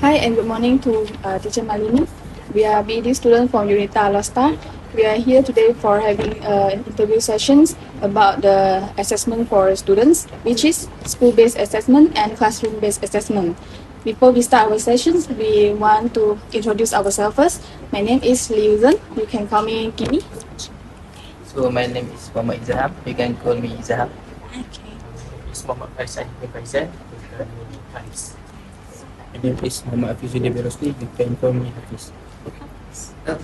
Hi and good morning to Teacher MAALINIE. We are BD students from Unita Alasta. We are here today for having interview sessions about the assessment for students, which is school-based assessment and classroom-based assessment. Before we start our sessions, we want to introduce ourselves first. My name is YU ZHEN. You can call me Kimi. So my name is Muhammad IZHAM. You can call me IZHAM. Okay. Is Muhammad FAIZAL. You can call me FARIS. My name is Muhammad HAFIZUDDin ROSLI. You can call me Hafiz.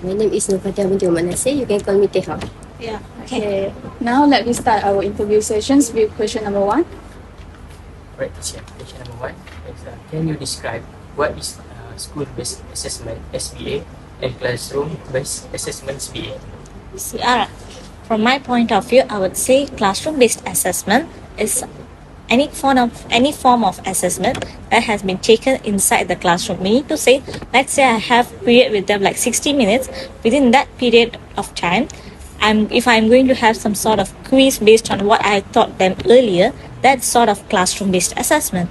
My name is NORFATIHah binti NASIR. You can call me Teha. Yeah. Okay. Now let me start our interview sessions with question number 1. Alright, question number 1 is can you describe what is school-based assessment (SBA) and classroom-based assessment (SBA)? From my point of view, I would say classroom-based assessment is any form of assessment that has been taken inside the classroom. Meaning to say, let's say I have period with them like 60 minutes. Within that period of time, if I'm going to have some sort of quiz based on what I taught them earlier, that's sort of classroom-based assessment.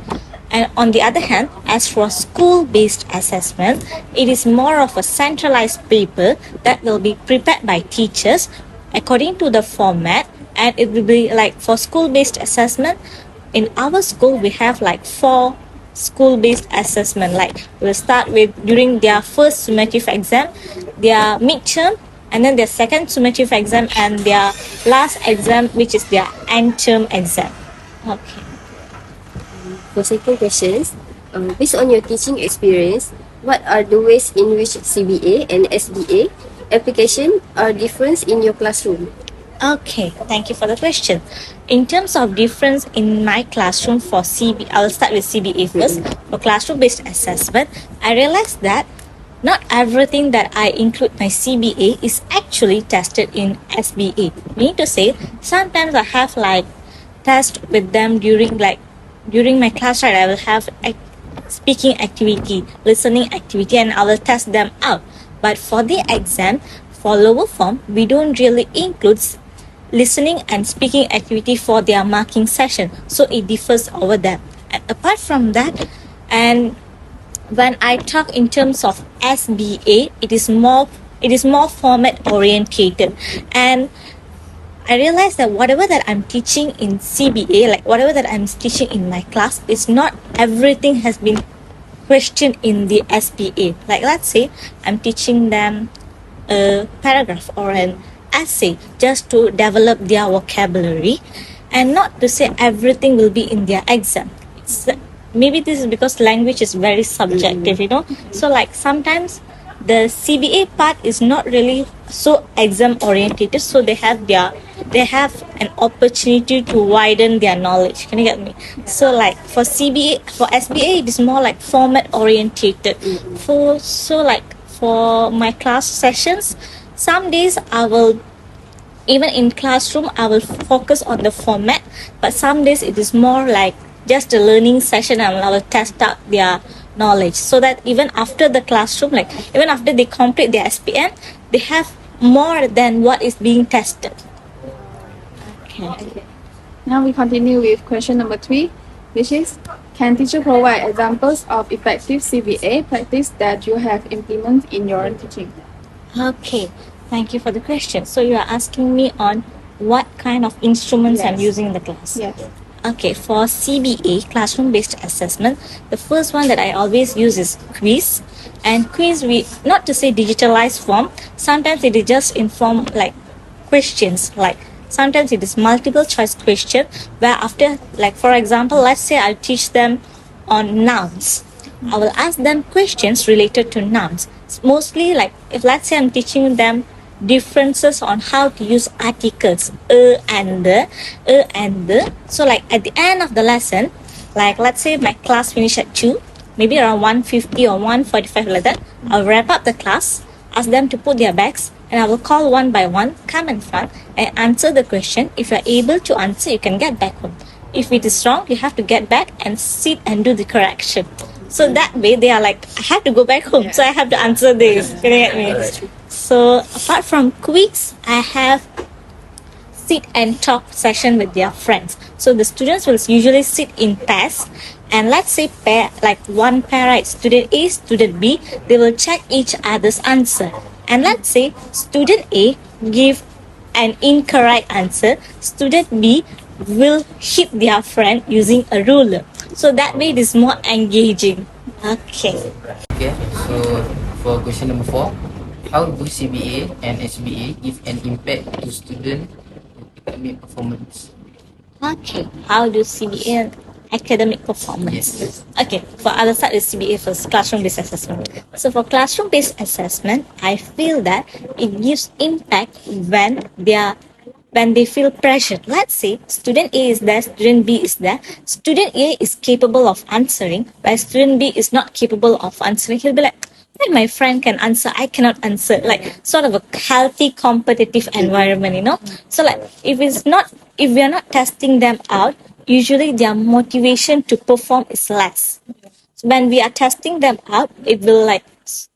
And on the other hand, as for school-based assessment, it is more of a centralized paper that will be prepared by teachers according to the format, and it will be like for school-based assessment. In our school, we have like 4 school-based assessment. Like we'll start with during their first summative exam, their midterm, and then their second summative exam, and their last exam, which is their end term exam. Okay. For second questions, based on your teaching experience, what are the ways in which CBA and SBA application are different in your classroom? Okay, thank you for the question. In terms of difference in my classroom for CBA, I will start with CBA first. For classroom-based assessment, I realized that not everything that I include my CBA is actually tested in SBA. Meaning to say, sometimes I have like test with them during my class, right? I will have speaking activity, listening activity, and I will test them out. But for the exam, for lower form, we don't really include listening and speaking activity for their marking session, so it differs over them. And apart from that, and when I talk in terms of SBA, it is more format orientated, and I realized that whatever that I'm teaching in CBA, like whatever that I'm teaching in my class, is not everything has been questioned in the SBA. Like let's say I'm teaching them a paragraph or an essay just to develop their vocabulary, and not to say everything will be in their exam. Maybe this is because language is very subjective, so like sometimes the CBA part is not really so exam oriented, so they have an opportunity to widen their knowledge. Can you get me? So like for SBA, it is more like format orientated. For my class sessions, some days even in classroom, I will focus on the format, but some days it is more like just a learning session, and I will test out their knowledge, so that even after the classroom, like even after they complete their SPM, they have more than what is being tested. Okay. Now we continue with question number 3, which is, can teacher provide examples of effective CBA practice that you have implemented in your teaching? Okay, thank you for the question. So you are asking me on what kind of instruments I'm using in the class? Yes. Okay, for CBA, classroom-based assessment, the first one that I always use is quiz. And quiz, not to say digitalized form, sometimes it is just in form like questions, like sometimes it is multiple choice question, where after, like for example, let's say I teach them on nouns. I will ask them questions related to nouns. Mostly like, if let's say I'm teaching them differences on how to use articles, and the. So like at the end of the lesson, like let's say my class finish at 2, maybe around 1:50 or 1:45 like that, I'll wrap up the class, ask them to put their bags, and I will call one by one, come in front and answer the question. If you're able to answer, you can get back home. If it is wrong, you have to get back and sit and do the correction. So that way they are like, I have to go back home, so I have to answer this. Can you get me? So apart from quiz, I have sit and talk session with their friends. So the students will usually sit in pairs And let's say pair, like one pair, right? Student A, student B, they will check each other's answer. And let's say student A give an incorrect answer, student B will hit their friend using a ruler. So that way it is more engaging. Okay. Okay, so for question number 4, how do CBA and SBA give an impact to student academic performance? Okay, how do CBA and academic performance? Yes. Okay, for other side is CBA first, classroom-based assessment. So for classroom-based assessment, I feel that it gives impact when they feel pressured. Let's say student A is there, student B is there. Student A is capable of answering, while student B is not capable of answering. He'll be like, why my friend can answer, I cannot answer. Like sort of a healthy competitive environment, you know. So like if we are not testing them out, usually their motivation to perform is less. So when we are testing them out, it will like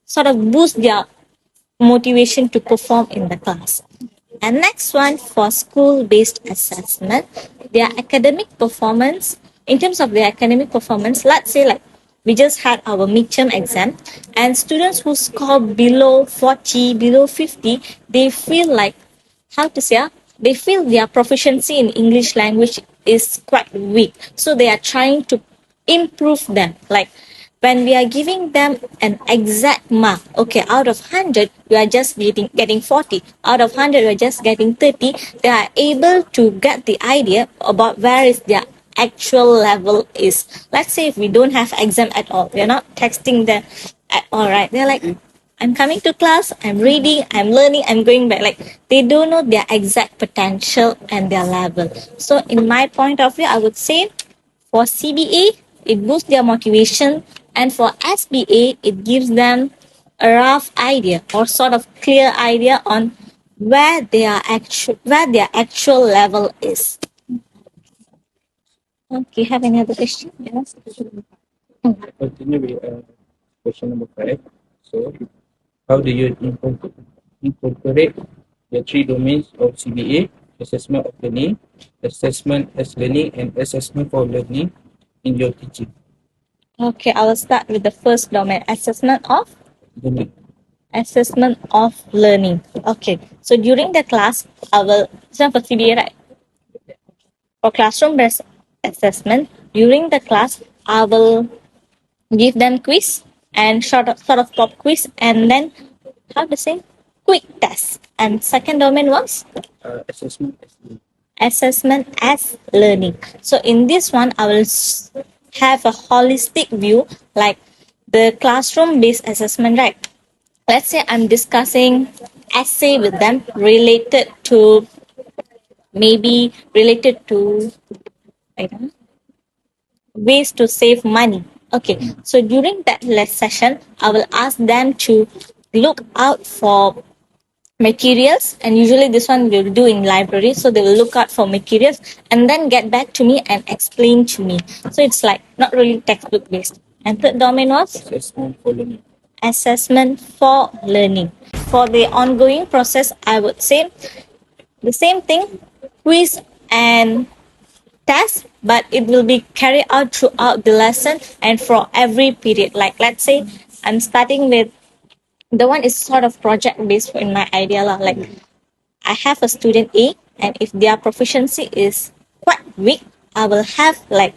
sort of boost their motivation to perform in the class. And next one for school-based assessment, their academic performance. In terms of their academic performance, let's say like we just had our midterm exam, and students who score below 40, below 50, they feel like, how to say, they feel their proficiency in English language is quite weak. So they are trying to improve them. Like when we are giving them an exact mark, okay, out of 100, we are just getting 40. Out of 100, we are just getting 30. They are able to get the idea about where is their actual level is. Let's say if we don't have exam at all, we are not texting them at all, right? They're like, I'm coming to class, I'm reading, I'm learning, I'm going back. Like they don't know their exact potential and their level. So in my point of view, I would say for CBA, it boosts their motivation, and for SBA, it gives them a rough idea or sort of clear idea on where their actual level is. Okay, have any other question? Yes. Continue with question number 5. So, how do you incorporate the 3 domains of CBA, assessment of learning, assessment as learning, and assessment for learning in your teaching? Okay, I will start with the first domain, assessment of Learning. learning. Okay, so during the class, I will, for CBA, right? For classroom-based assessment, during the class, I will give them quiz and sort of pop quiz, and then how to say quick test. And second domain was Assessment as learning. assessment as learning. So in this one, I will have a holistic view, like the classroom-based assessment, right? Let's say I'm discussing essay with them related to I don't know, ways to save money. Okay, so during that session, I will ask them to look out for materials, and usually this one we'll do in library, so they will look out for materials and then get back to me and explain to me. So it's like not really textbook based. And third domain was Assessment for learning. assessment for learning. For the ongoing process, I would say the same thing, quiz and test, but it will be carried out throughout the lesson and for every period. Like let's say I'm starting with the one is sort of project based in my idea lah. Like I have a student A, and if their proficiency is quite weak, I will have like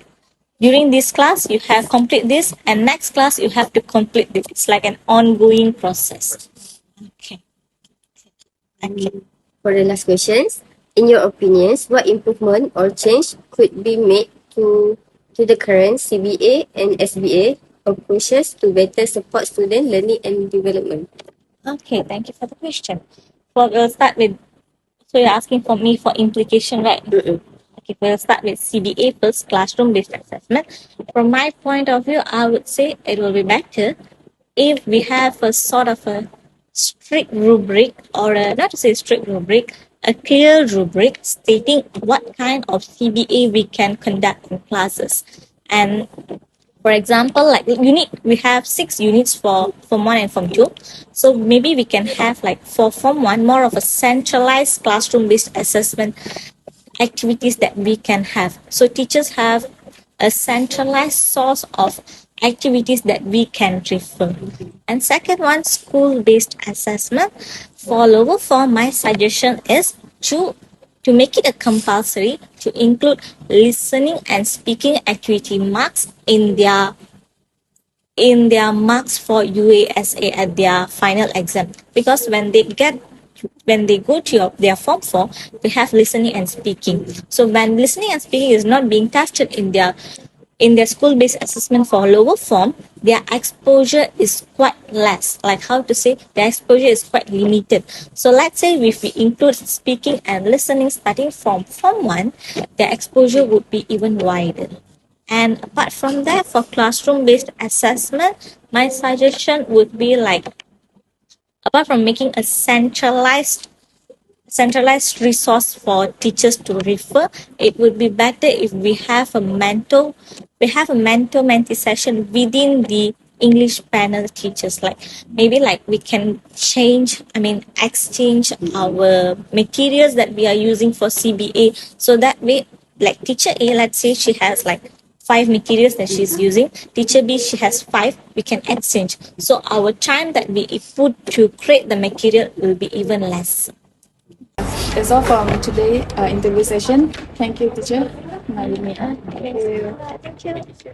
during this class you have complete this, and next class you have to complete this. It's like an ongoing process. Okay. For the last questions, in your opinions, what improvement or change could be made to the current CBA and SBA approaches to better support student learning and development? Okay, thank you for the question. We'll start with, so you're asking for me for implication, right? Okay, we'll start with CBA first, classroom-based assessment. From my point of view, I would say it will be better if we have a sort of a strict rubric, or not to say strict rubric, a clear rubric stating what kind of CBA we can conduct in classes. And for example, like we have 6 units for Form 1 and Form 2. So maybe we can have like for Form 1 more of a centralized classroom-based assessment activities that we can have. So teachers have a centralized source of activities that we can refer. And second one, school-based assessment. For lower form, my suggestion is to make it a compulsory to include listening and speaking activity marks in their marks for UASA at their final exam, because when they go to their form 4, we have listening and speaking. So when listening and speaking is not being tested in their school-based assessment for lower form, their exposure is quite less. Like how to say, their exposure is quite limited. So let's say if we include speaking and listening starting from form 1, their exposure would be even wider. And apart from that, for classroom-based assessment, my suggestion would be like, apart from making a centralized resource for teachers to refer, it would be better if we have a mentor-mentee session within the English panel teachers. Like maybe like we can exchange our materials that we are using for CBA, so that way, like teacher A, let's say she has like 5 materials that she's using, teacher B, she has 5, we can exchange. So our time that we put to create the material will be even less. That's all from today interview session. Thank you, teacher. Malini. Thank you. Thank you.